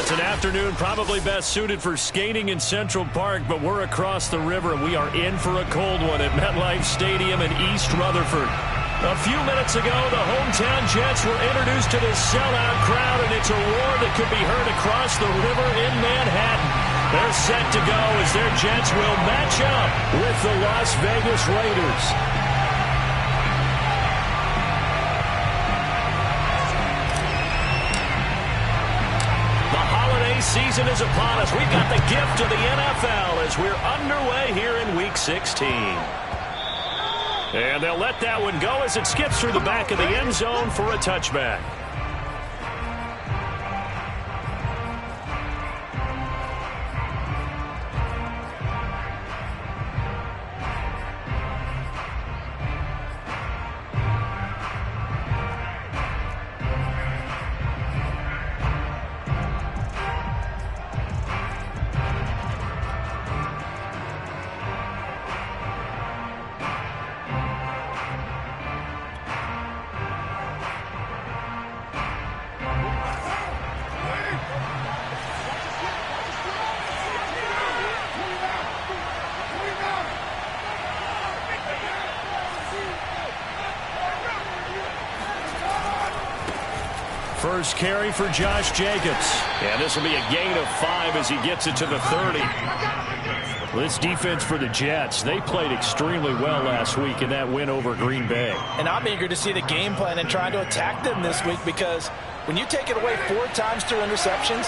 it's an afternoon probably best suited for skating in Central Park, but we're across the river, and we are in for a cold one at MetLife Stadium in East Rutherford. A few minutes ago, the hometown Jets were introduced to this sellout crowd, and it's a roar that could be heard across the river in Manhattan. They're set to go as their Jets will match up with the Las Vegas Raiders. Season is upon us. We've got the gift of the NFL as we're underway here in Week 16. And they'll let that one go as it skips through the back of the end zone for a touchback. First carry for Josh Jacobs. And this will be a gain of 5 as he gets it to the 30. This defense for the Jets, they played extremely well last week in that win over Green Bay. And I'm eager to see the game plan and trying to attack them this week, because when you take it away 4 times through interceptions,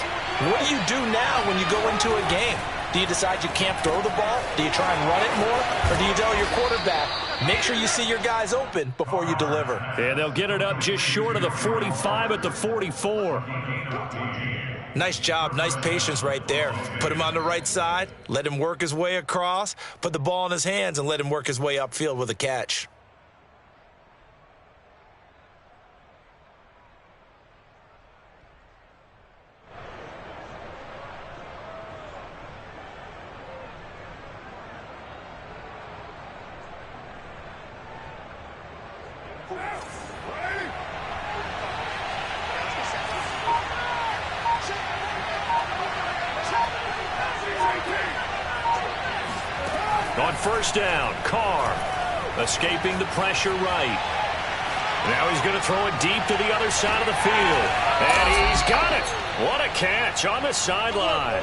what do you do now when you go into a game? Do you decide you can't throw the ball? Do you try and run it more? Or do you tell your quarterback, make sure you see your guys open before you deliver? And they'll get it up just short of the 45 at the 44. Nice job. Nice patience right there. Put him on the right side. Let him work his way across. Put the ball in his hands and let him work his way upfield with a catch. On first down, Carr escaping the pressure right. Now he's going to throw it deep to the other side of the field. And he's got it. What a catch on the sideline.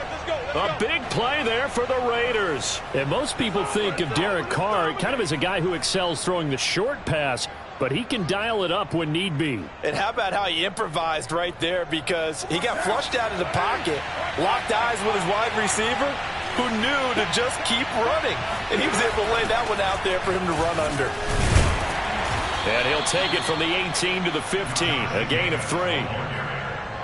A big play there for the Raiders. And most people think of Derek Carr kind of as a guy who excels throwing the short pass, but he can dial it up when need be. And how about how he improvised right there, because he got flushed out of the pocket, locked eyes with his wide receiver, who knew to just keep running. And he was able to lay that one out there for him to run under. And he'll take it from the 18 to the 15, a gain of 3.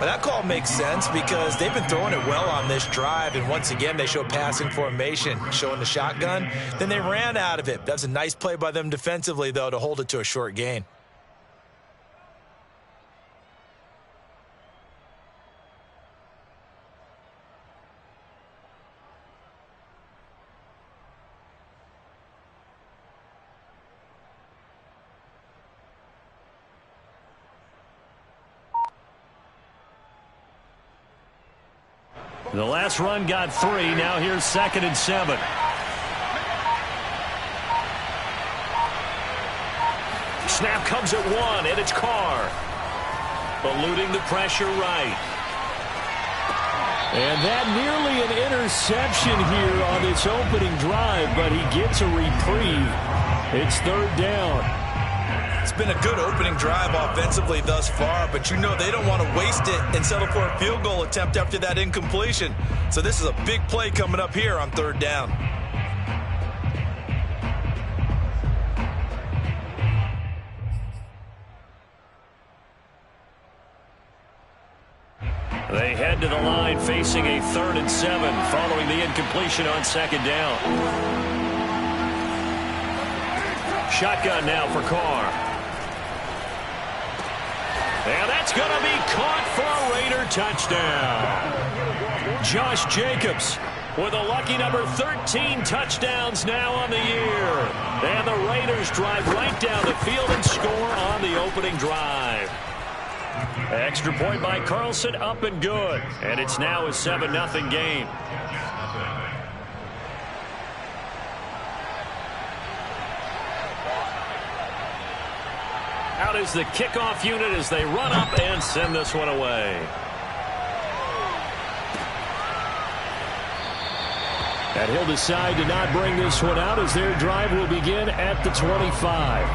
But that call makes sense because they've been throwing it well on this drive, and once again they show passing formation, showing the shotgun. Then they ran out of it. That's a nice play by them defensively, though, to hold it to a short gain. The last run got 3. Now here's 2nd and 7. Snap comes at 1, and it's Carr. Eluding the pressure right. And that nearly an interception here on this opening drive, but he gets a reprieve. It's 3rd down. It's been a good opening drive offensively thus far, but you know they don't want to waste it and settle for a field goal attempt after that incompletion. So this is a big play coming up here on 3rd down. They head to the line facing a 3rd and 7 following the incompletion on 2nd down. Shotgun now for Carr. And that's going to be caught for a Raider touchdown. Josh Jacobs with a lucky number 13 touchdowns now on the year. And the Raiders drive right down the field and score on the opening drive. Extra point by Carlson, up and good. And it's now a 7-0 game. Out is the kickoff unit as they run up and send this one away. And he'll decide to not bring this one out as their drive will begin at the 25.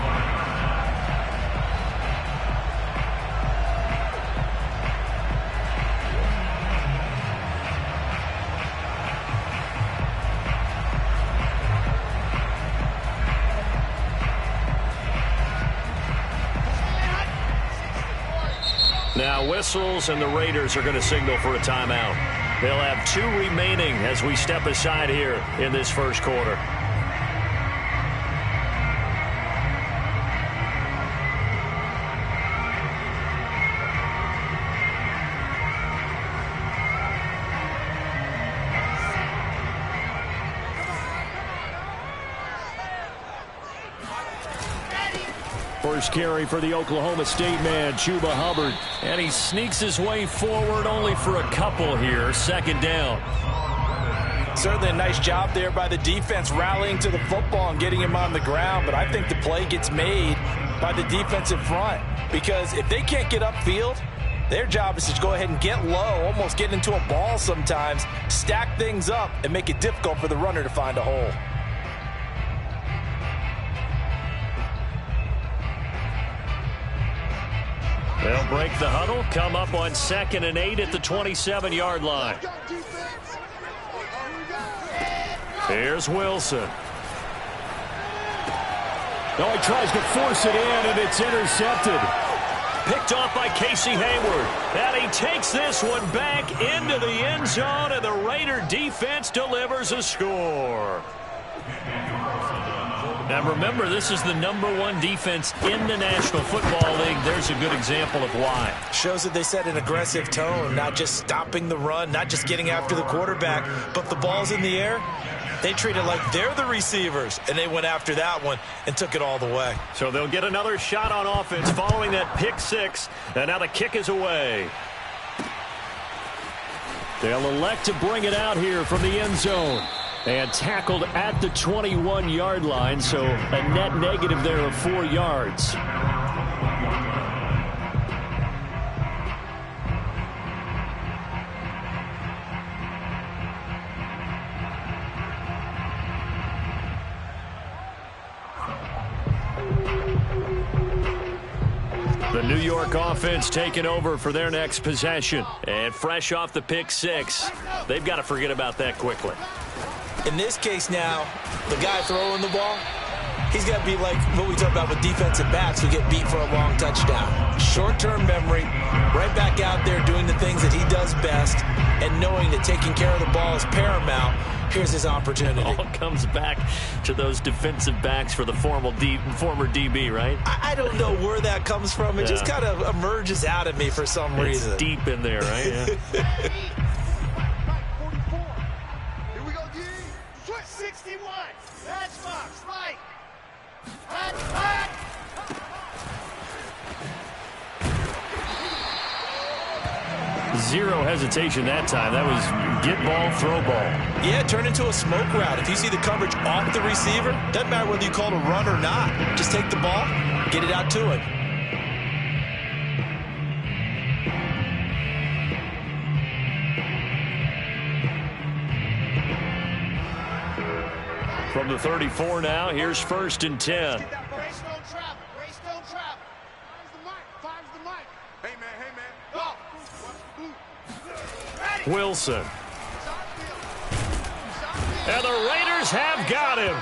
Now whistles, and the Raiders are going to signal for a timeout. They'll have 2 remaining as we step aside here in this first quarter. First carry for the Oklahoma State man, Chuba Hubbard. And he sneaks his way forward only for a couple here. Second down. Certainly a nice job there by the defense rallying to the football and getting him on the ground. But I think the play gets made by the defensive front. Because if they can't get upfield, their job is to go ahead and get low, almost get into a ball sometimes, stack things up, and make it difficult for the runner to find a hole. They'll break the huddle, come up on 2nd and 8 at the 27-yard line. Here's Wilson. Oh, he tries to force it in, and it's intercepted. Picked off by Casey Hayward. And he takes this one back into the end zone, and the Raider defense delivers a score. Now remember, this is the #1 defense in the National Football League. There's a good example of why. Shows that they set an aggressive tone, not just stopping the run, not just getting after the quarterback, but the ball's in the air. They treat it like they're the receivers, and they went after that one and took it all the way. So they'll get another shot on offense following that pick 6, and now the kick is away. They'll elect to bring it out here from the end zone. And tackled at the 21-yard line, so a net negative there of 4 yards. The New York offense taking over for their next possession. And fresh off the pick 6, they've got to forget about that quickly. In this case now, the guy throwing the ball, he's got to be like what we talk about with defensive backs who get beat for a long touchdown. Short-term memory, right back out there doing the things that he does best, and knowing that taking care of the ball is paramount. Here's his opportunity. All comes back to those defensive backs for the former DB, right? I don't know where that comes from. It just kind of emerges out of me for some reason. It's deep in there, right? Yeah. 0 hesitation that time. That was get ball, throw ball. Yeah, turn into a smoke route. If you see the coverage off the receiver, doesn't matter whether you call it a run or not. Just take the ball, get it out to him. From the 34 now, here's 1st and 10. Wilson. And the Raiders have got him.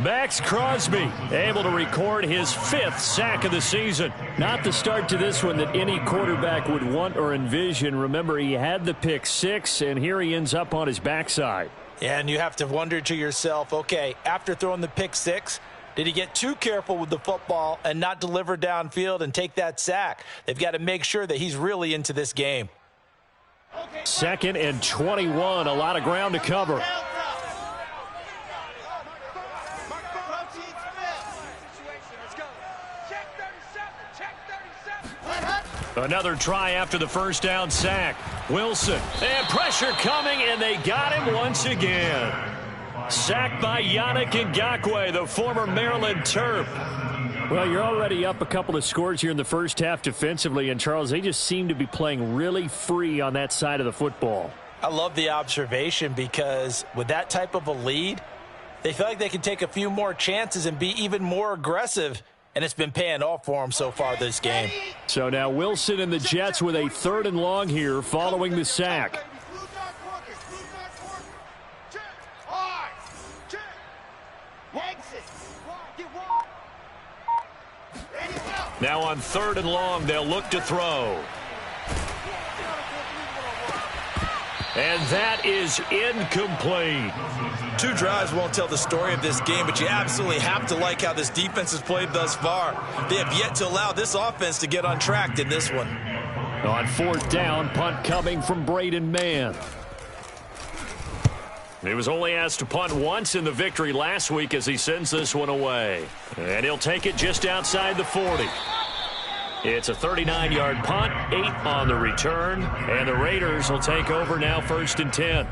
Max Crosby able to record his 5th sack of the season. Not the start to this one that any quarterback would want or envision. Remember, he had the pick 6, and here he ends up on his backside. Yeah, and you have to wonder to yourself, okay, after throwing the pick 6, did he get too careful with the football and not deliver downfield and take that sack? They've got to make sure that he's really into this game. 2nd and 21, a lot of ground to cover. Another try after the first down sack. Wilson, and pressure coming, and they got him once again. Sacked by Yannick Ngakoue, the former Maryland Terp. Well, you're already up a couple of scores here in the first half defensively, and Charles, they just seem to be playing really free on that side of the football. I love the observation because with that type of a lead, they feel like they can take a few more chances and be even more aggressive, and it's been paying off for them so far this game. So now Wilson and the Jets with a 3rd and long here following the sack. Now on 3rd and long, they'll look to throw. And that is incomplete. 2 drives won't tell the story of this game, but you absolutely have to like how this defense has played thus far. They have yet to allow this offense to get on track in this one. On 4th down, punt coming from Braden Mann. He was only asked to punt once in the victory last week as he sends this one away. And he'll take it just outside the 40. It's a 39-yard punt, 8 on the return, and the Raiders will take over now 1st and 10.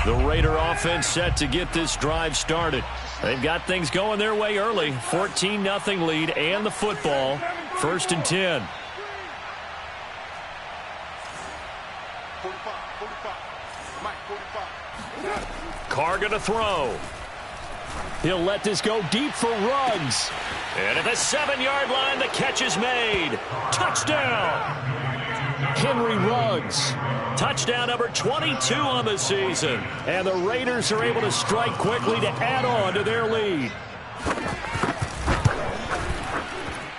The Raider offense set to get this drive started. They've got things going their way early. 14-0 lead and the football. 1st and 10. Carr going to throw. He'll let this go deep for Ruggs. And at the 7-yard line, the catch is made. Touchdown! Henry Ruggs. Touchdown number 22 on the season. And the Raiders are able to strike quickly to add on to their lead.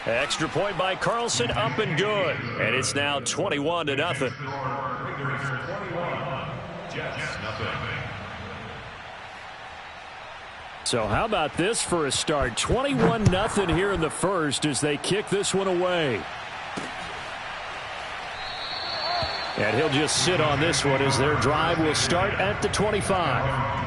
Extra point by Carlson, up and good. And it's now 21-0. So how about this for a start? 21-0 here in the first as they kick this one away. And he'll just sit on this one as their drive will start at the 25.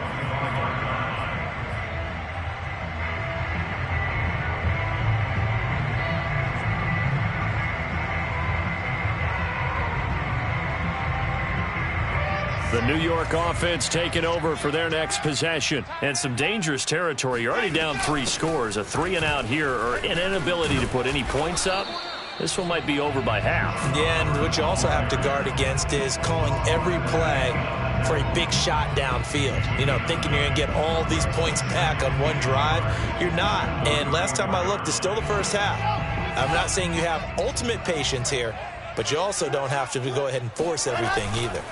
The New York offense taking over for their next possession. And some dangerous territory. You're already down 3 scores. A 3-and-out here or an inability to put any points up. This one might be over by half. Yeah, and what you also have to guard against is calling every play for a big shot downfield. You know, thinking you're going to get all these points back on one drive. You're not. And last time I looked, it's still the first half. I'm not saying you have ultimate patience here, but you also don't have to go ahead and force everything either.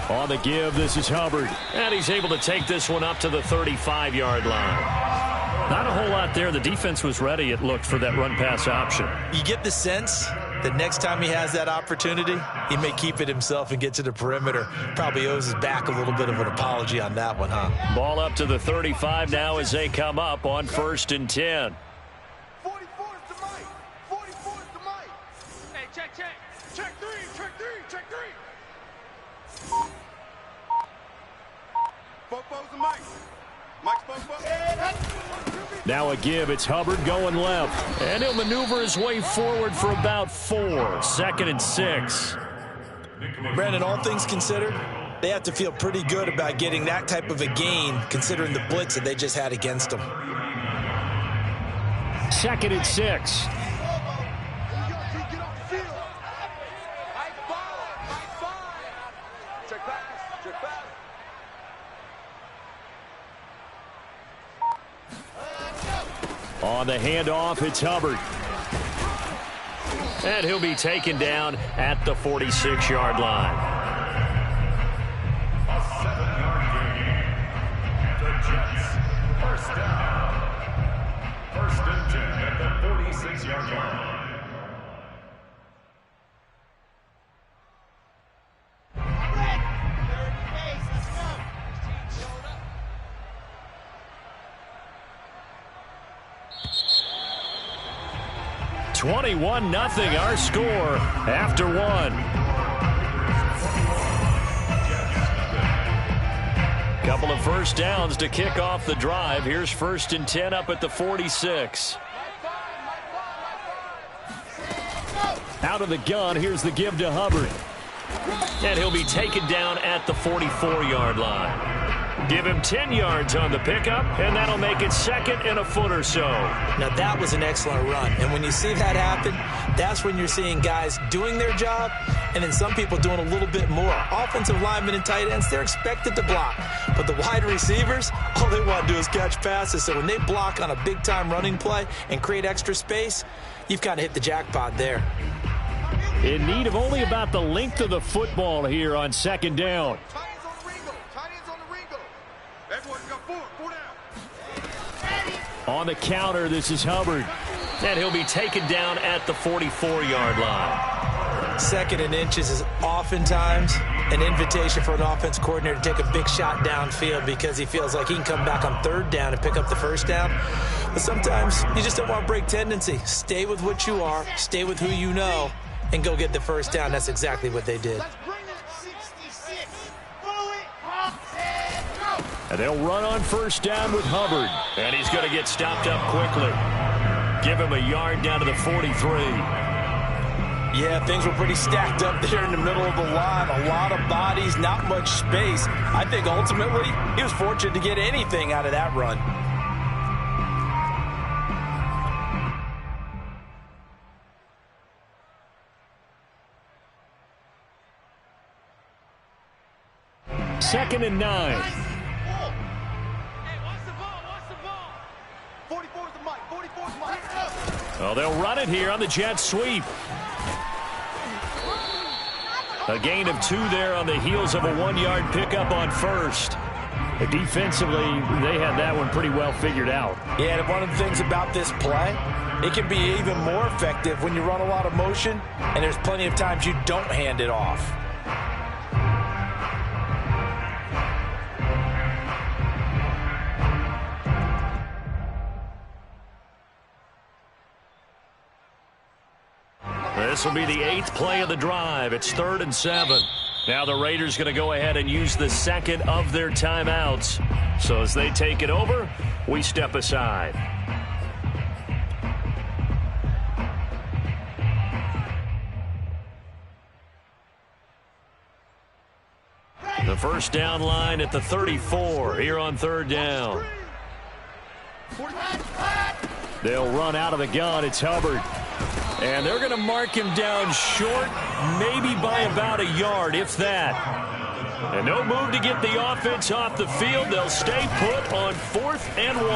On the give, this is Hubbard. And he's able to take this one up to the 35-yard line. Not a whole lot there. The defense was ready, it looked, for that run-pass option. You get the sense that next time he has that opportunity, he may keep it himself and get to the perimeter. Probably owes his back a little bit of an apology on that one, huh? Ball up to the 35 now as they come up on 1st and 10. 44 is to Mike. 44 is to Mike. Hey, check. Check 3. Check 3. Fofo's to Mike. Mike's Fofo. Now a give. It's Hubbard going left. And he'll maneuver his way forward for about 4. 2nd and 6. Brandon, all things considered, they have to feel pretty good about getting that type of a gain considering the blitz that they just had against them. 2nd and 6. On the handoff, it's Hubbard. And he'll be taken down at the 46-yard line. A 7-yard gain. The Jets. First down. 1st and 10 at the 46-yard line. 21-0 our score after one. Couple of first downs to kick off the drive. Here's 1st and 10 up at the 46. Out of the gun, here's the give to Hubbard. And he'll be taken down at the 44-yard line. Give him 10 yards on the pickup, and that'll make it 2nd and a foot or so. Now, that was an excellent run. And when you see that happen, that's when you're seeing guys doing their job, and then some people doing a little bit more. Offensive linemen and tight ends, they're expected to block. But the wide receivers, all they want to do is catch passes. So when they block on a big-time running play and create extra space, you've kind of hit the jackpot there. In need of only about the length of the football here on 2nd down. Tight ends on the Ringo. Tight ends on the Ringo. Everyone got 4 down. On the counter, this is Hubbard. And he'll be taken down at the 44-yard line. 2nd and inches is oftentimes an invitation for an offense coordinator to take a big shot downfield because he feels like he can come back on 3rd down and pick up the 1st down. But sometimes you just don't want to break tendency. Stay with what you are. Stay with who you know. And go get the 1st down. That's exactly what they did. Let's bring it. 66. Pull it up and go. And they'll run on 1st down with Hubbard. And he's going to get stopped up quickly. Give him a yard down to the 43. Yeah, things were pretty stacked up there in the middle of the line. A lot of bodies, not much space. I think ultimately he was fortunate to get anything out of that run. Second and 9. Hey, watch the ball. Watch the ball. 44's the mic. 44's the mic. Well, they'll run it here on the jet sweep. A gain of 2 there on the heels of a 1-yard pickup on 1st. Defensively, they had that one pretty well figured out. Yeah, and one of the things about this play, it can be even more effective when you run a lot of motion, and there's plenty of times you don't hand it off. This will be the 8th play of the drive. It's 3rd and 7. Now the Raiders going to go ahead and use the 2nd of their timeouts. So as they take it over, we step aside. The 1st down line at the 34 here on 3rd down. They'll run out of the gun. It's Hubbard. And they're going to mark him down short, maybe by about a yard, if that. And no move to get the offense off the field. They'll stay put on 4th and 1.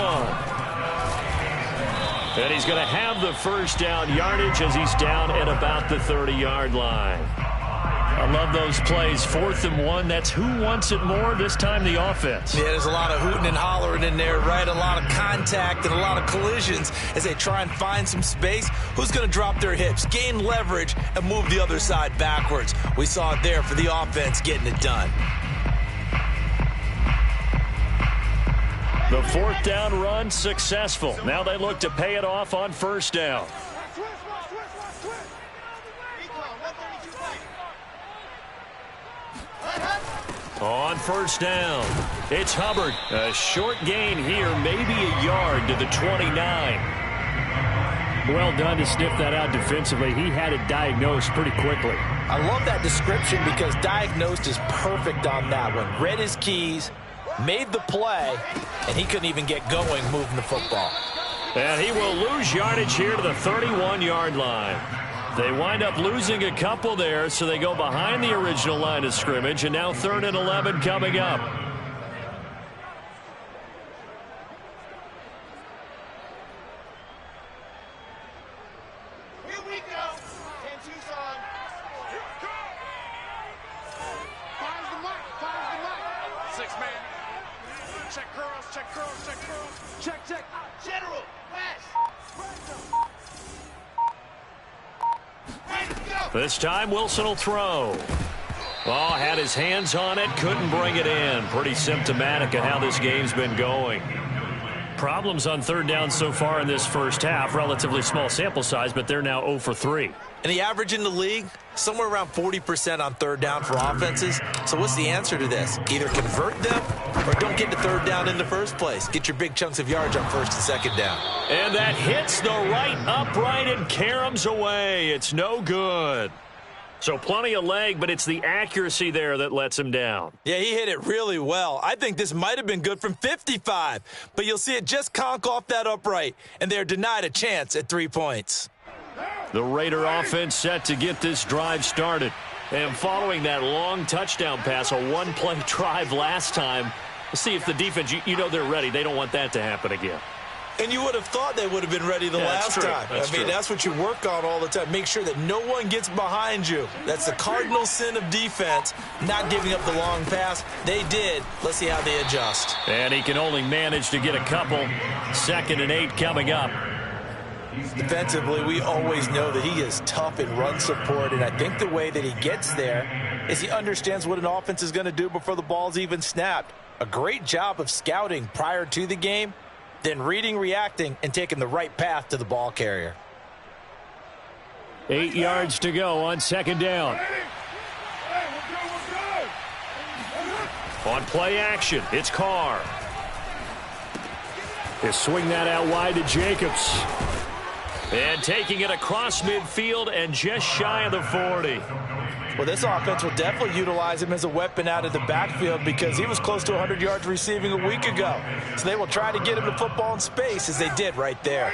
And he's going to have the 1st down yardage as he's down at about the 30-yard line. I love those plays. 4th and 1. That's who wants it more, this time the offense. Yeah, there's a lot of hooting and hollering in there, right? A lot of contact and a lot of collisions as they try and find some space. Who's going to drop their hips, gain leverage, and move the other side backwards? We saw it there for the offense getting it done. The 4th down run successful. Now they look to pay it off on 1st down. On 1st down, it's Hubbard. A short gain here, maybe a yard to the 29. Well done to sniff that out defensively. He had it diagnosed pretty quickly. I love that description because diagnosed is perfect on that one. Read his keys, made the play, and he couldn't even get going moving the football. And he will lose yardage here to the 31-yard line. They wind up losing a couple there, so they go behind the original line of scrimmage, and now 3rd and 11 coming up. Here we go. 10-2's on. Here we go. Fires the mic. Fires the mic. 6 man. Check curls. Check curls. Check curls. Check. General. West. This time Wilson will throw. Oh, had his hands on it, couldn't bring it in. Pretty symptomatic of how this game's been going. Problems on third down so far in this first half. Relatively small sample size, but they're now 0 for 3. And the average in the league, somewhere around 40% on third down for offenses. So what's the answer to this? Either convert them or don't get to third down in the first place. Get your big chunks of yards on first and second down. And that hits the right upright and caroms away. It's no good. So plenty of leg, but it's the accuracy there that lets him down. Yeah, he hit it really well. I think this might have been good from 55, but you'll see it just conk off that upright, and they're denied a chance at 3 points. The Raider offense set to get this drive started. And following that long touchdown pass, a one-play drive last time, we'll see if the defense, you know they're ready. They don't want that to happen again. And you would have thought they would have been ready the last time. That's what you work on all the time. Make sure that no one gets behind you. That's the cardinal sin of defense, not giving up the long pass. They did. Let's see how they adjust. And he can only manage to get a couple. 2nd and 8 coming up. Defensively, we always know that he is tough in run support, and I think the way that he gets there is he understands what an offense is going to do before the ball's even snapped. A great job of scouting prior to the game, then reading, reacting, and taking the right path to the ball carrier. 8 yards to go on 2nd down. On play action, it's Carr. They swing that out wide to Jacobs. And taking it across midfield and just shy of the 40. Well, this offense will definitely utilize him as a weapon out of the backfield because he was close to 100 yards receiving a week ago. So they will try to get him the football in space as they did right there.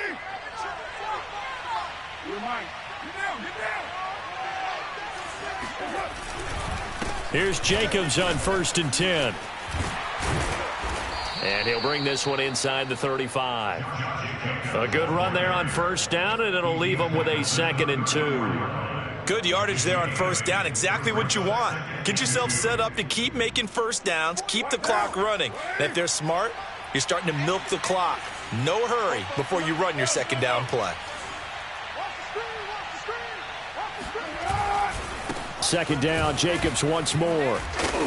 Here's Jacobs on 1st and 10. And he'll bring this one inside the 35. A good run there on 1st down, and it'll leave him with a 2nd and 2. Good yardage there on 1st down. Exactly what you want. Get yourself set up to keep making 1st downs, keep the clock running. And if they're smart, you're starting to milk the clock. No hurry before you run your 2nd down play. 2nd down, Jacobs once more.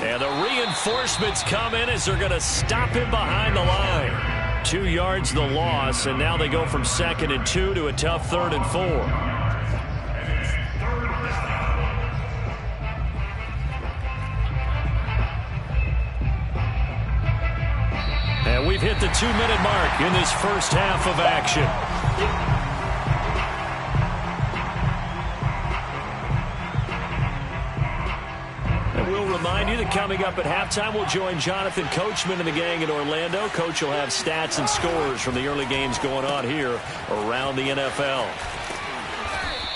And the reinforcements come in as they're going to stop him behind the line. 2 yards the loss, and now they go from 2nd and 2 to a tough 3rd and 4. And we've hit the 2-minute mark in this first half of action. And we'll remind you that coming up at halftime, we'll join Jonathan Coachman and the gang in Orlando. Coach will have stats and scores from the early games going on here around the NFL.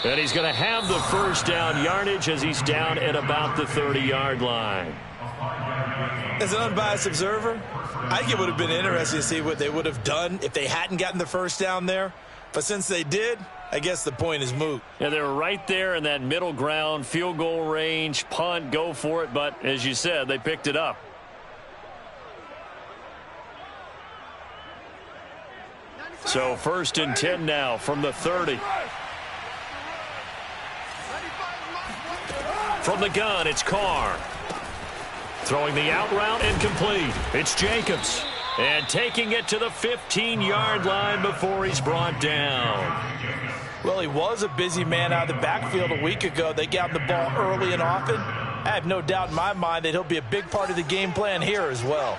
And he's going to have the 1st down yardage as he's down at about the 30-yard line. As an unbiased observer, I think it would have been interesting to see what they would have done if they hadn't gotten the 1st down there. But since they did, I guess the point is moot. Yeah, they're right there in that middle ground, field goal range, punt, go for it. But as you said, they picked it up. So 1st and 10 now from the 30. From the gun, it's Carr. Throwing the out route incomplete. It's Jacobs. And taking it to the 15-yard line before he's brought down. Well, he was a busy man out of the backfield a week ago. They got him the ball early and often. I have no doubt in my mind that he'll be a big part of the game plan here as well.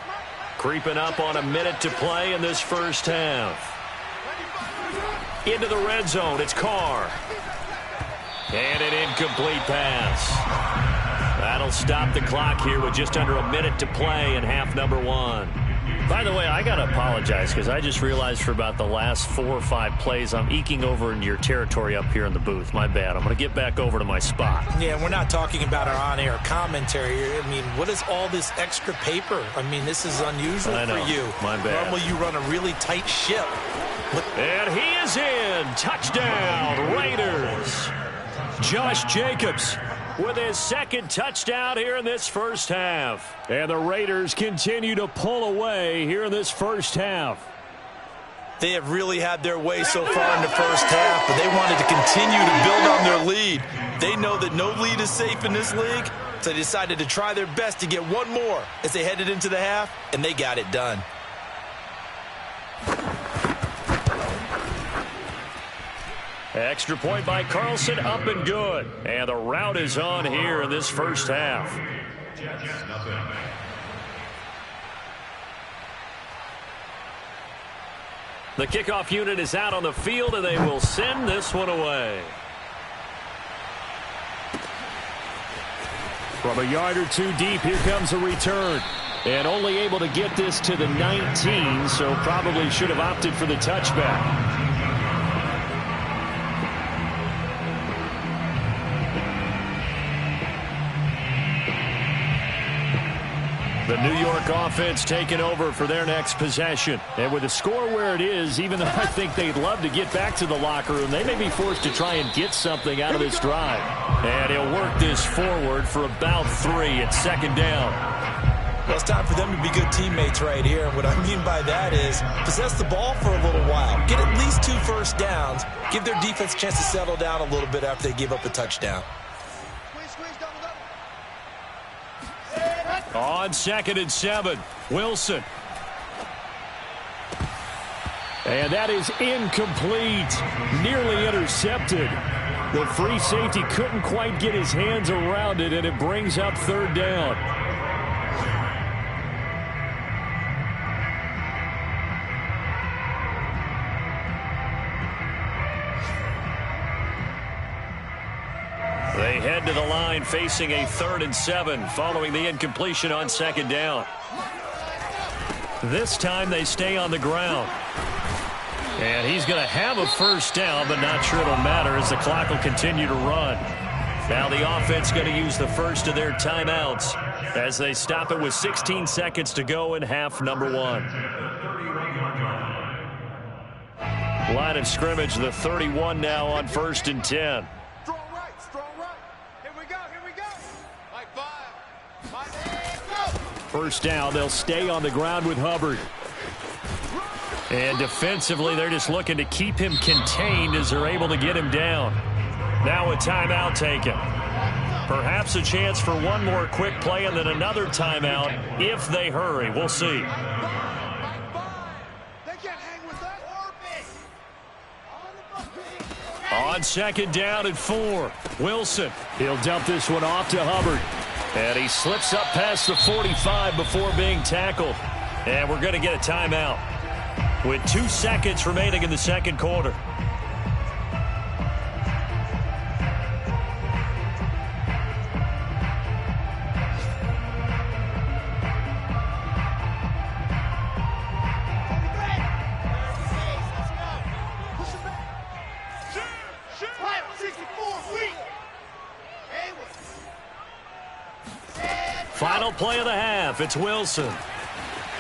Creeping up on a minute to play in this first half. Into the red zone, it's Carr. And an incomplete pass. That'll stop the clock here with just under a minute to play in half number 1. By the way, I got to apologize because I just realized for about the last 4 or 5 plays, I'm eking over into your territory up here in the booth. My bad. I'm going to get back over to my spot. Yeah, we're not talking about our on-air commentary here. I mean, what is all this extra paper? I mean, this is unusual for you. My bad. Normally you run a really tight ship. And he is in. Touchdown, Raiders. Josh Jacobs with his 2nd touchdown here in this first half. And the Raiders continue to pull away here in this first half. They have really had their way so far in the first half, but they wanted to continue to build on their lead. They know that no lead is safe in this league, so they decided to try their best to get one more as they headed into the half, and they got it done. Extra point by Carlson, up and good. And the rout is on here in this first half. The kickoff unit is out on the field, and they will send this one away. From a yard or two deep, here comes a return. And only able to get this to the 19, so probably should have opted for the touchback. The New York offense taking over for their next possession. And with the score where it is, even though I think they'd love to get back to the locker room, they may be forced to try and get something out of this drive. And he'll work this forward for about 3 at second down. Well, it's time for them to be good teammates right here. And what I mean by that is possess the ball for a little while. Get at least 2 first downs. Give their defense a chance to settle down a little bit after they give up a touchdown. On 2nd and 7, Wilson. And that is incomplete. Nearly intercepted. The free safety couldn't quite get his hands around it, and it brings up 3rd down. They head to the line facing a 3rd and 7 following the incompletion on 2nd down. This time they stay on the ground. And he's going to have a first down, but not sure it'll matter as the clock will continue to run. Now the offense going to use the first of their timeouts as they stop it with 16 seconds to go in half number 1. Line of scrimmage, the 31 now on 1st and 10. First down, they'll stay on the ground with Hubbard. And defensively, they're just looking to keep him contained as they're able to get him down. Now a timeout taken. Perhaps a chance for one more quick play and then another timeout if they hurry. We'll see. On 2nd down and 4, Wilson. He'll dump this one off to Hubbard. And he slips up past the 45 before being tackled. And we're going to get a timeout with 2 seconds remaining in the second quarter. Final play of the half. It's Wilson.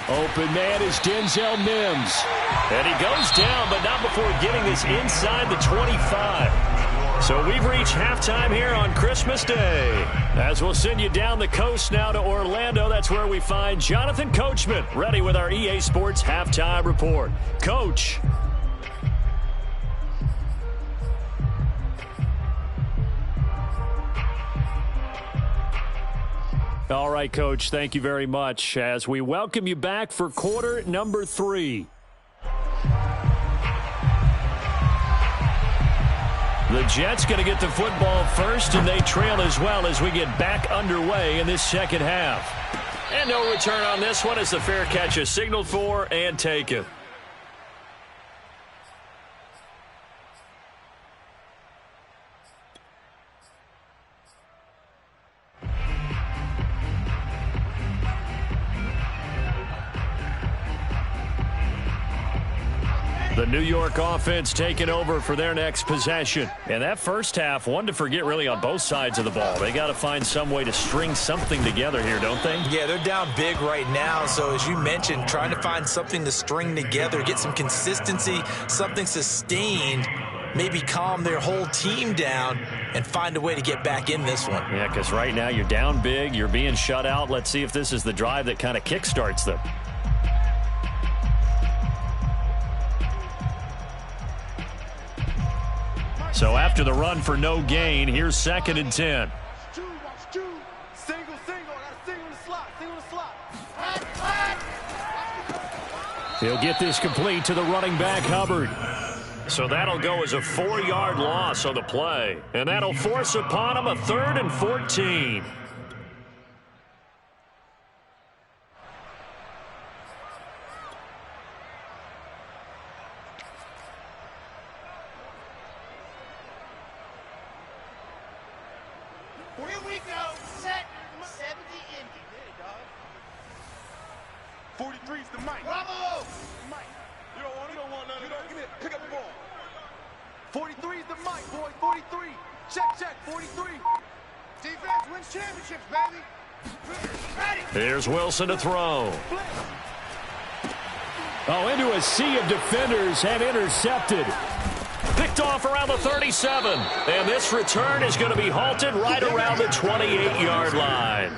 Open man is Denzel Mims. And he goes down, but not before getting this inside the 25. So we've reached halftime here on Christmas Day. As we'll send you down the coast now to Orlando, that's where we find Jonathan Coachman ready with our EA Sports Halftime Report. Coach. All right, Coach, thank you very much as we welcome you back for quarter number 3. The Jets going to get the football first, and they trail as well as we get back underway in this second half. And no return on this one as the fair catch is signaled for and taken. The New York offense taking over for their next possession. And that first half, one to forget really on both sides of the ball. They got to find some way to string something together here, don't they? Yeah, they're down big right now. So as you mentioned, trying to find something to string together, get some consistency, something sustained, maybe calm their whole team down and find a way to get back in this one. Yeah, because right now you're down big, you're being shut out. Let's see if this is the drive that kind of kickstarts them. So after the run for no gain, here's 2nd and 10. He'll get this complete to the running back, Hubbard. So that'll go as a 4-yard loss on the play. And that'll force upon him a 3rd and 14. Here we go. Set. 70 Indy. Hey, dog. 43's the mic. Bravo! Mike. You don't want it? You don't want none of that. Give me it. Pick up the ball. 43's the mic, boy. 43. Check. 43. Defense wins championships, baby. Ready. Here's Wilson to throw. Oh, into a sea of defenders and intercepted. Picked off around the 37. And this return is going to be halted right around the 28-yard line.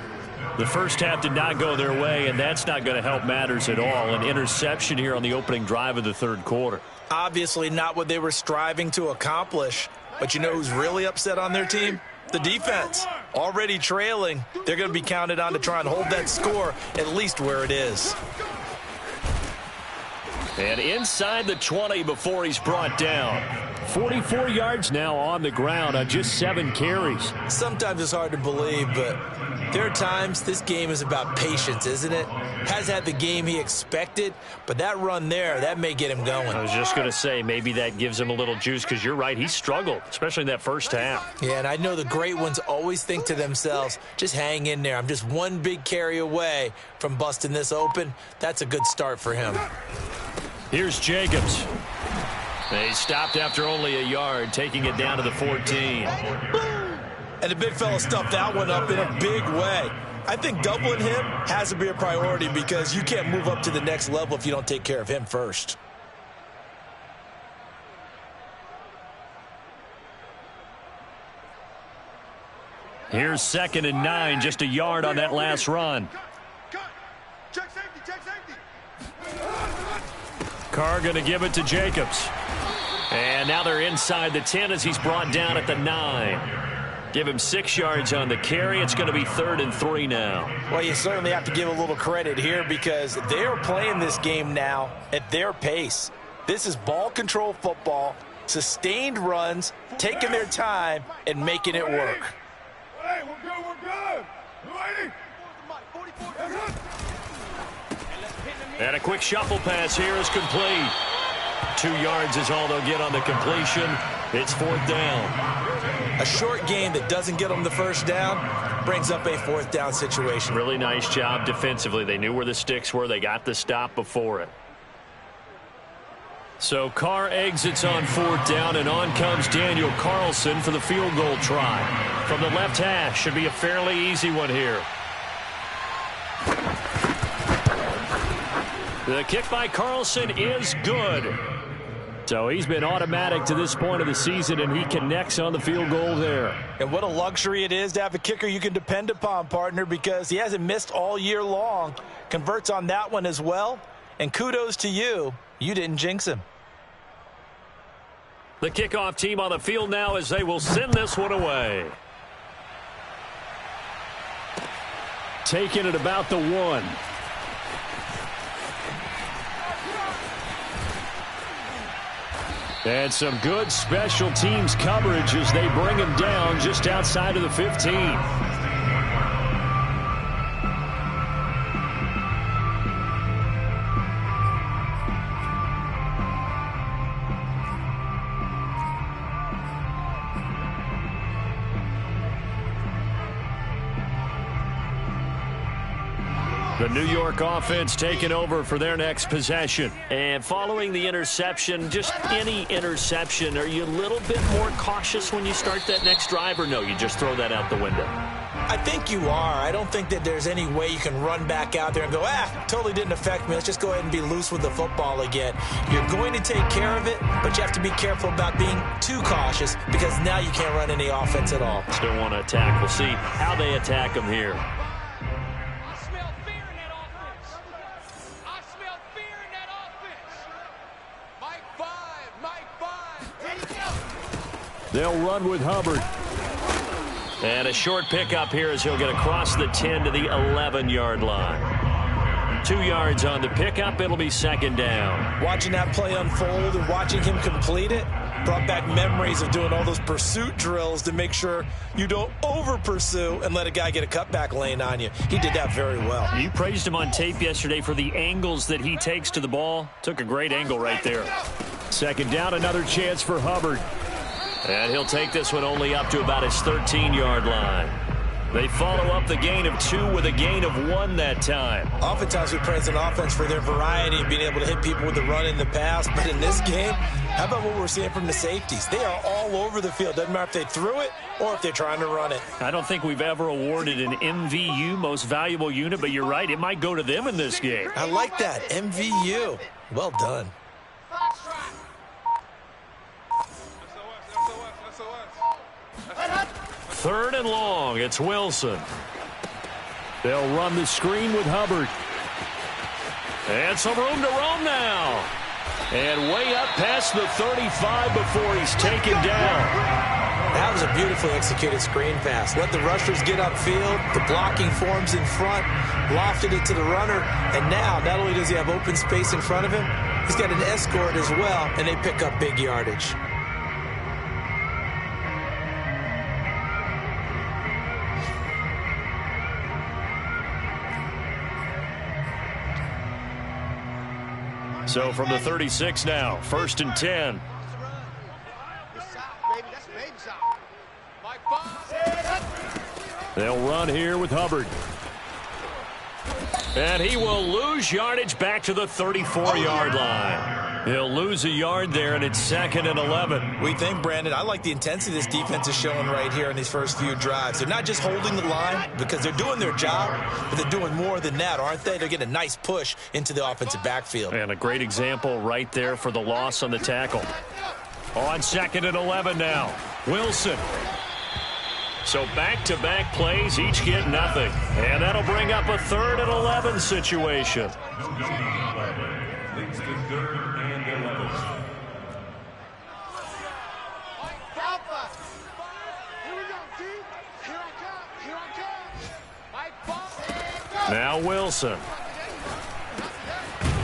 The first half did not go their way, and that's not going to help matters at all. An interception here on the opening drive of the third quarter. Obviously not what they were striving to accomplish. But you know who's really upset on their team? The defense. Already trailing. They're going to be counted on to try and hold that score at least where it is. And inside the 20 before he's brought down. 44 yards now on the ground on just 7 carries. Sometimes it's hard to believe, but there are times this game is about patience, isn't it? Has had the game he expected, but that run there, that may get him going. I was just going to say, maybe that gives him a little juice, because you're right, he struggled, especially in that first half. Yeah, and I know the great ones always think to themselves, just hang in there. I'm just one big carry away from busting this open. That's a good start for him. Here's Jacobs. They stopped after only a yard, taking it down to the 14. And the big fella stuffed that one up in a big way. I think doubling him has to be a priority because you can't move up to the next level if you don't take care of him first. Here's 2nd and 9, just a yard on that last run. Check safety. Carr going to give it to Jacobs. And now they're inside the 10 as he's brought down at the 9. Give him 6 yards on the carry. It's going to be 3rd and 3 now. Well, you certainly have to give a little credit here because they're playing this game now at their pace. This is ball control football, sustained runs, taking their time, and making it work. Hey, we're good. Ready? And a quick shuffle pass here is complete. 2 yards is all they'll get on the completion. It's 4th down. A short game that doesn't get them the first down brings up a 4th down situation. Really nice job defensively. They knew where the sticks were. They got the stop before it. So Carr exits on 4th down, and on comes Daniel Carlson for the field goal try. From the left hash, should be a fairly easy one here. The kick by Carlson is good. So he's been automatic to this point of the season, and he connects on the field goal there. And what a luxury it is to have a kicker you can depend upon, partner, because he hasn't missed all year long. Converts on that one as well. And kudos to you. You didn't jinx him. The kickoff team on the field now as they will send this one away. Taking it about the 1. And some good special teams coverage as they bring him down just outside of the 15. The New York offense taking over for their next possession. And following the interception, just any interception, are you a little bit more cautious when you start that next drive, or no, you just throw that out the window? I think you are. I don't think that there's any way you can run back out there and go, totally didn't affect me. Let's just go ahead and be loose with the football again. You're going to take care of it, but you have to be careful about being too cautious because now you can't run any offense at all. Still want to attack. We'll see how they attack them here. They'll run with Hubbard. And a short pickup here as he'll get across the 10 to the 11-yard line. 2 yards on the pickup. It'll be second down. Watching that play unfold and watching him complete it brought back memories of doing all those pursuit drills to make sure you don't over-pursue and let a guy get a cutback lane on you. He did that very well. You praised him on tape yesterday for the angles that he takes to the ball. Took a great angle right there. Second down, another chance for Hubbard. And he'll take this one only up to about his 13-yard line. They follow up the gain of 2 with a gain of 1 that time. Oftentimes we praise an offense for their variety and being able to hit people with the run in the pass. But in this game, how about what we're seeing from the safeties? They are all over the field. Doesn't matter if they threw it or if they're trying to run it. I don't think we've ever awarded an MVU, most valuable unit, but you're right. It might go to them in this game. I like that. MVU. Well done. Third and long. It's Wilson. They'll run the screen with Hubbard. And some room to roam now. And way up past the 35 before he's taken down. That was a beautifully executed screen pass. Let the rushers get upfield. The blocking forms in front. Lofted it to the runner. And now, not only does he have open space in front of him, he's got an escort as well, and they pick up big yardage. So from the 36 now, 1st and 10. They'll run here with Hubbard. And he will lose yardage back to the 34-yard line. He'll lose a yard there, and it's 2nd and 11. We think, Brandon, I like the intensity this defense is showing right here in these first few drives. They're not just holding the line because they're doing their job, but they're doing more than that, aren't they? They're getting a nice push into the offensive backfield. And a great example right there for the loss on the tackle. On 2nd and 11 now. Wilson. So back-to-back plays, each get nothing. And that'll bring up a 3rd and 11 situation. Leads to 3rd and 11. Now Wilson.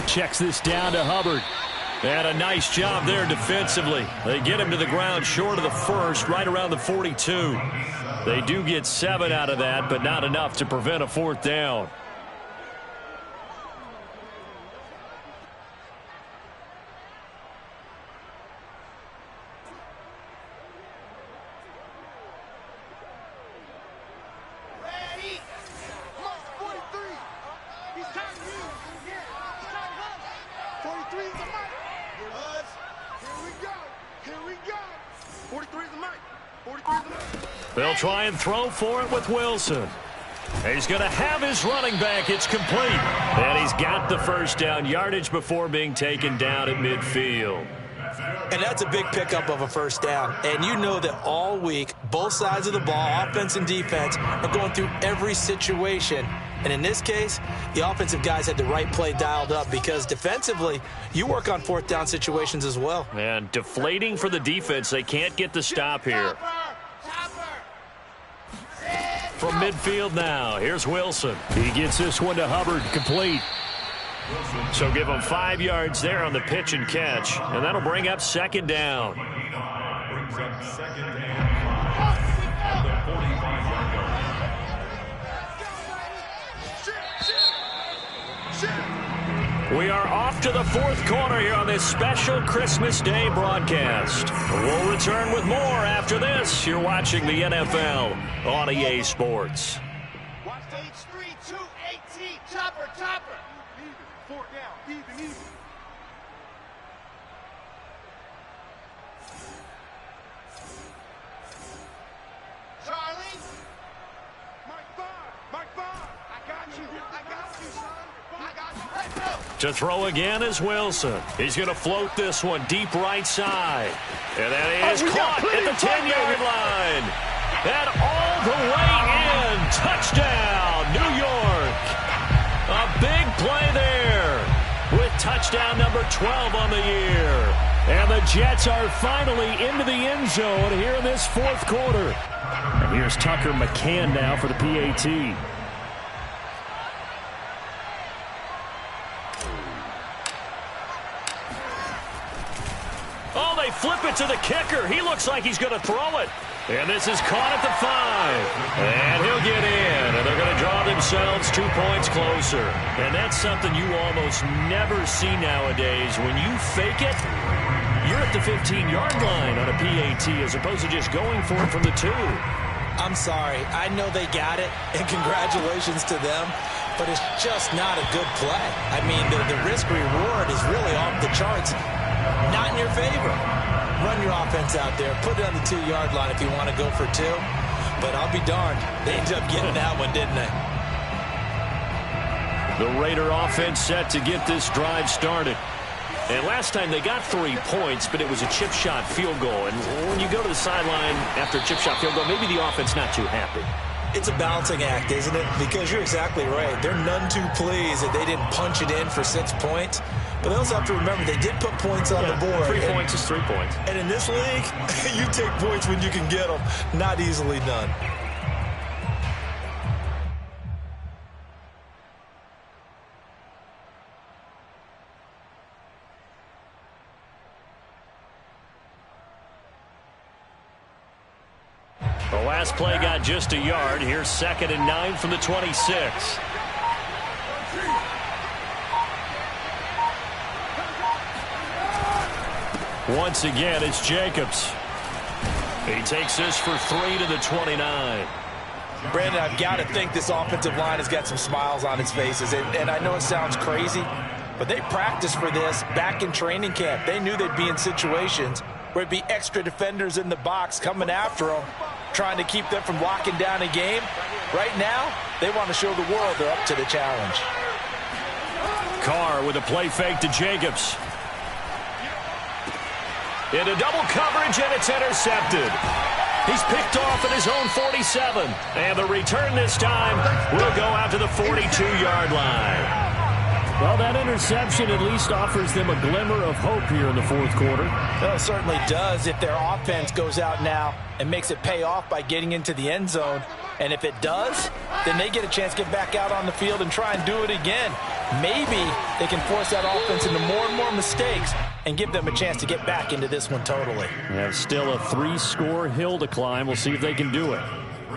Checks this down to Hubbard. And a nice job there defensively. They get him to the ground short of the 1st, right around the 42. They do get 7 out of that, but not enough to prevent a 4th down. They'll try and throw for it with Wilson. He's going to have his running back. It's complete. And he's got the 1st down yardage before being taken down at midfield. And that's a big pickup of a 1st down. And you know that all week, both sides of the ball, offense and defense, are going through every situation. And in this case, the offensive guys had the right play dialed up because defensively, you work on 4th down situations as well. And deflating for the defense. They can't get the stop here. From midfield now, here's Wilson. He gets this one to Hubbard, complete. So give him 5 yards there on the pitch and catch, and that'll bring up 2nd down. Brings up 2nd and 5 at the 45-yard line. We are off to the 4th quarter here on this special Christmas Day broadcast. We'll return with more after this. You're watching the NFL on EA Sports. Watch H3, 218, chopper. 4th down, even. Charlie. Mike Bond. I got you, son. I got you. Let's go. To throw again is Wilson. He's going to float this one deep right side. And that is caught at the 10-yard line. And all the way in. Touchdown, New York. A big play there with touchdown number 12 on the year. And the Jets are finally into the end zone here in this 4th quarter. And here's Tucker McCann now for the PAT. to the kicker. He looks like he's going to throw it. And this is caught at the 5. And he'll get in. And they're going to draw themselves 2 points closer. And that's something you almost never see nowadays. When you fake it, you're at the 15-yard line on a PAT as opposed to just going for it from the 2. I'm sorry. I know they got it, and congratulations to them, but it's just not a good play. I mean, the risk-reward is really off the charts. Not in your favor. Run your offense out there. Put it on the 2-yard line if you want to go for 2. But I'll be darned. They ended up getting that one, didn't they? The Raider offense set to get this drive started. And last time they got 3 points, but it was a chip shot field goal. And when you go to the sideline after a chip shot field goal, maybe the offense not too happy. It's a balancing act, isn't it? Because you're exactly right. They're none too pleased that they didn't punch it in for 6 points. But they also have to remember they did put points on the board. 3 points is 3 points. And in this league, you take points when you can get them. Not easily done. The last play got just a yard. Here's 2nd and 9 from the 26. Once again, it's Jacobs. He takes this for 3 to the 29. Brandon, I've got to think this offensive line has got some smiles on its faces. And I know it sounds crazy, but they practiced for this back in training camp. They knew they'd be in situations where it'd be extra defenders in the box coming after them, trying to keep them from locking down a game. Right now, they want to show the world they're up to the challenge. Carr with a play fake to Jacobs. Into double coverage, and it's intercepted. He's picked off at his own 47. And the return this time will go out to the 42-yard line. Well, that interception at least offers them a glimmer of hope here in the fourth quarter. Well, it certainly does if their offense goes out now and makes it pay off by getting into the end zone. And if it does, then they get a chance to get back out on the field and try and do it again. Maybe they can force that offense into more and more mistakes and give them a chance to get back into this one totally. Yeah, still a 3-score hill to climb. We'll see if they can do it.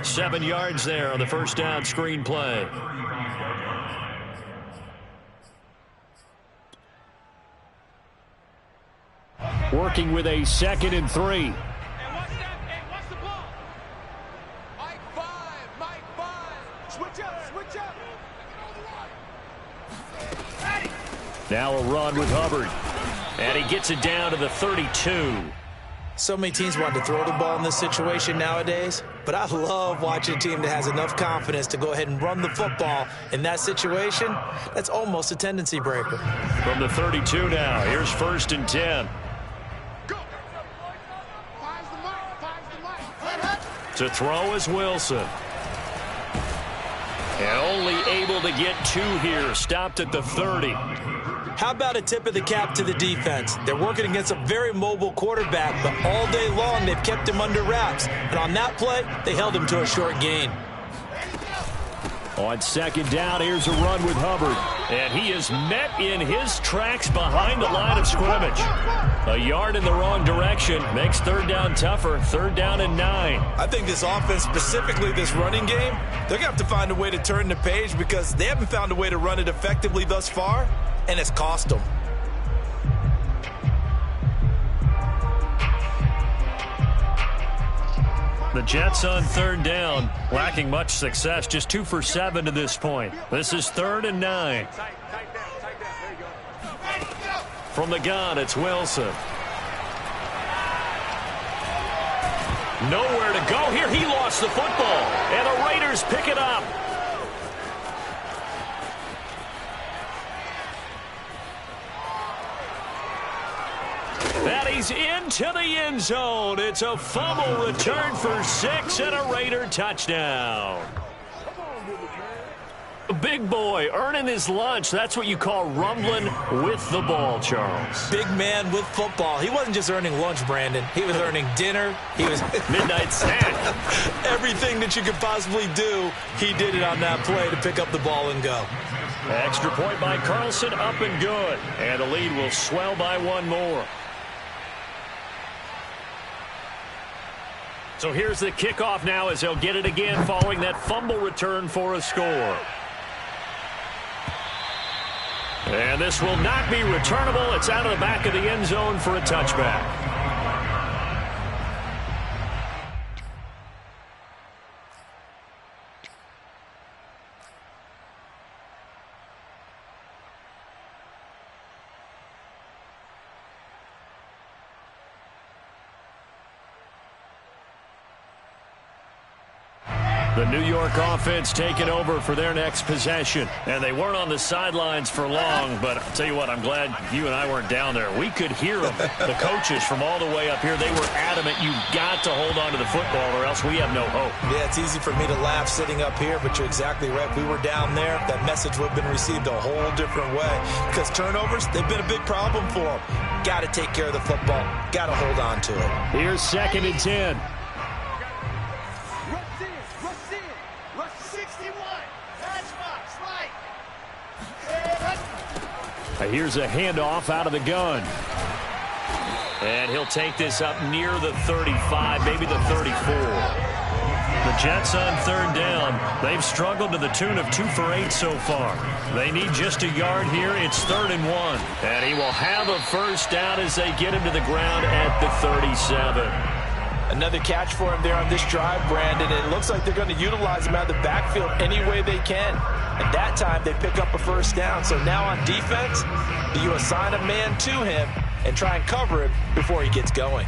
7 yards there on the first down screen play. Working with a 2nd and 3. Now a run with Hubbard. And he gets it down to the 32. So many teams want to throw the ball in this situation nowadays, but I love watching a team that has enough confidence to go ahead and run the football in that situation. That's almost a tendency breaker. From the 32 now, here's 1st and 10. To throw is Wilson. And only able to get 2 here. Stopped at the 30. How about a tip of the cap to the defense? They're working against a very mobile quarterback, but all day long they've kept him under wraps. And on that play, they held him to a short gain. On 2nd down, here's a run with Hubbard. And he is met in his tracks behind the line of scrimmage. A yard in the wrong direction makes 3rd down tougher. 3rd down and 9. I think this offense, specifically this running game, they're going to have to find a way to turn the page because they haven't found a way to run it effectively thus far, and it's cost them. The Jets on 3rd down, lacking much success, just 2 for 7 to this point. This is 3rd and 9. From the gun, it's Wilson. Nowhere to go here. He lost the football, and the Raiders pick it up. And he's into the end zone. It's a fumble return for 6 and a Raider touchdown. Big boy earning his lunch. That's what you call rumbling with the ball, Charles. Big man with football. He wasn't just earning lunch, Brandon. He was earning dinner. He was midnight snack. Everything that you could possibly do, he did it on that play to pick up the ball and go. Extra point by Carlson, up and good. And the lead will swell by 1 more. So here's the kickoff now as they'll get it again following that fumble return for a score. And this will not be returnable. It's out of the back of the end zone for a touchback. The New York offense taking over for their next possession. And they weren't on the sidelines for long, but I'll tell you what, I'm glad you and I weren't down there. We could hear them, the coaches from all the way up here. They were adamant, you've got to hold on to the football or else we have no hope. Yeah, it's easy for me to laugh sitting up here, but you're exactly right. If we were down there, that message would have been received a whole different way. Because turnovers, they've been a big problem for them. Got to take care of the football. Got to hold on to it. Here's 2nd and 10. Here's a handoff out of the gun. And he'll take this up near the 35, maybe the 34. The Jets on 3rd down. They've struggled to the tune of 2 for 8 so far. They need just a yard here. It's 3rd and 1. And he will have a first down as they get him to the ground at the 37. Another catch for him there on this drive, Brandon. It looks like they're going to utilize him out of the backfield any way they can. And that time they pick up a first down. So now on defense, do you assign a man to him and try and cover him before he gets going?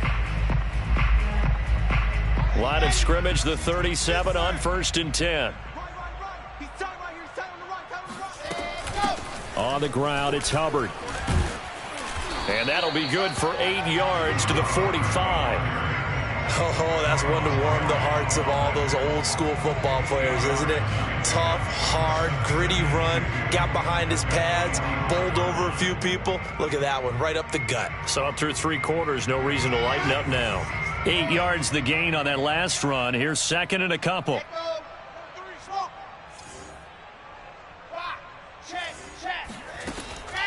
Line of scrimmage, the 37 on 1st and 10. On the ground, it's Hubbard. And that'll be good for 8 yards to the 45. Oh, that's one to warm the hearts of all those old school football players, isn't it? Tough, hard, gritty run, got behind his pads, bowled over a few people. Look at that one, right up the gut. So up through 3 quarters, no reason to lighten up now. 8 yards the gain on that last run. Here's 2nd and a couple.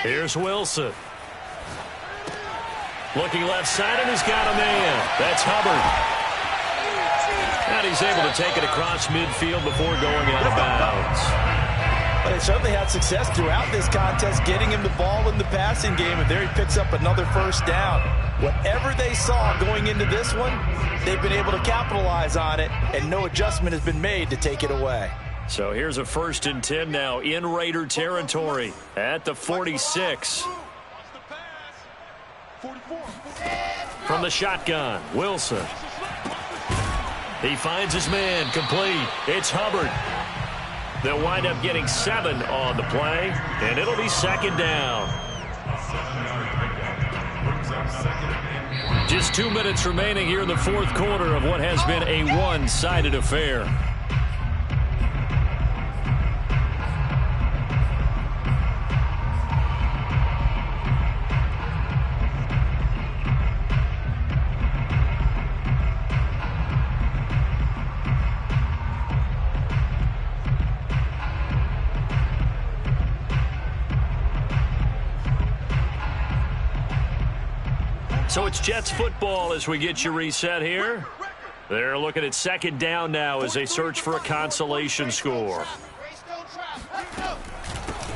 Here's Wilson. Looking left side, and he's got a man. That's Hubbard. And he's able to take it across midfield before going out of bounds. But they certainly had success throughout this contest, getting him the ball in the passing game, and there he picks up another first down. Whatever they saw going into this one, they've been able to capitalize on it, and no adjustment has been made to take it away. So here's a 1st and 10 now in Raider territory at the 46. From the shotgun, Wilson. He finds his man, complete. It's Hubbard. They'll wind up getting 7 on the play, and it'll be 2nd down. Just 2 minutes remaining here in the 4th quarter of what has been a one-sided affair. So it's Jets football as we get you reset here. They're looking at 2nd down now as they search for a consolation score.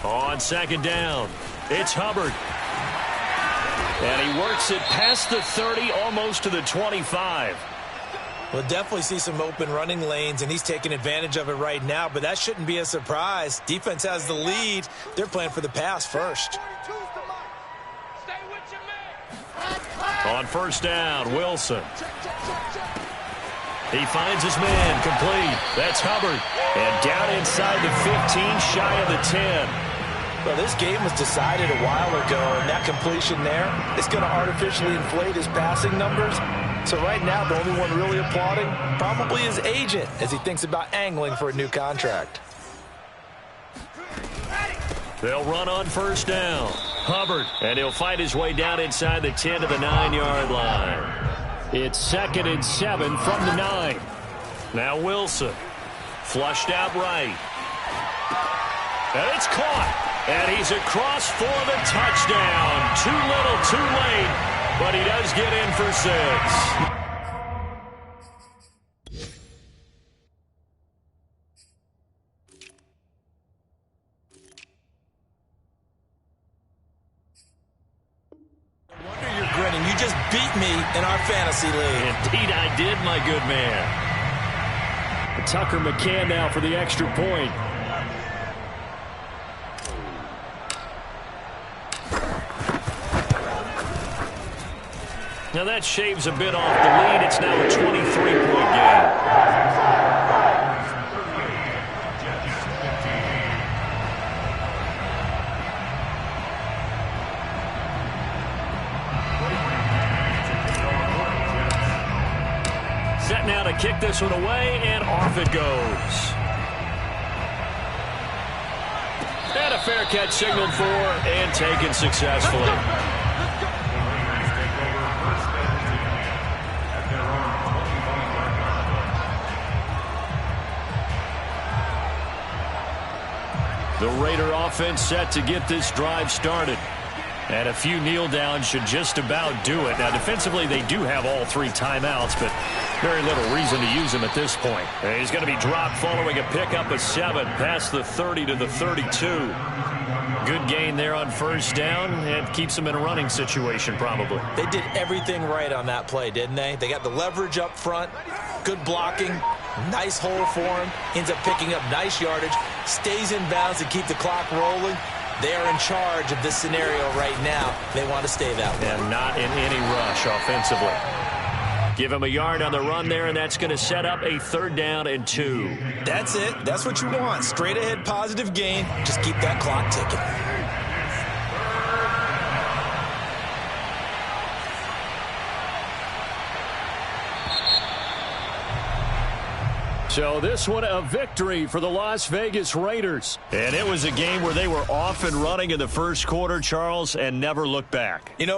On 2nd down, it's Hubbard. And he works it past the 30, almost to the 25. We'll definitely see some open running lanes, and he's taking advantage of it right now, but that shouldn't be a surprise. Defense has the lead. They're playing for the pass first. On 1st down, Wilson. He finds his man, complete. That's Hubbard. And down inside the 15, shy of the 10. Well, this game was decided a while ago, and that completion there is going to artificially inflate his passing numbers. So right now, the only one really applauding probably his agent as he thinks about angling for a new contract. They'll run on 1st down. Hubbard, and he'll fight his way down inside the 10 to the 9-yard line. It's 2nd and 7 from the 9. Now Wilson, flushed out right. And it's caught, and he's across for the touchdown. Too little, too late, but he does get in for 6. beat me in our fantasy league. Indeed I did, my good man. Tucker McCann now for the extra point. Now that shaves a bit off the lead. It's now a 23-point game. Set now to kick this one away, and off it goes. And a fair catch signaled for and taken successfully. The Raider offense set to get this drive started. And a few kneel downs should just about do it. Now, defensively, they do have all 3 timeouts, but very little reason to use them at this point. And he's going to be dropped following a pickup of 7 past the 30 to the 32. Good gain there on first down, and keeps them in a running situation probably. They did everything right on that play, didn't they? They got the leverage up front, good blocking, nice hole for him, ends up picking up nice yardage, stays in bounds to keep the clock rolling. They are in charge of this scenario right now. They want to stay that way. And not in any rush offensively. Give him a yard on the run there, and that's going to set up a 3rd down and 2. That's it. That's what you want. Straight ahead positive gain. Just keep that clock ticking. So this one a victory for the Las Vegas Raiders. And it was a game where they were off and running in the first quarter, Charles, and never looked back. You know,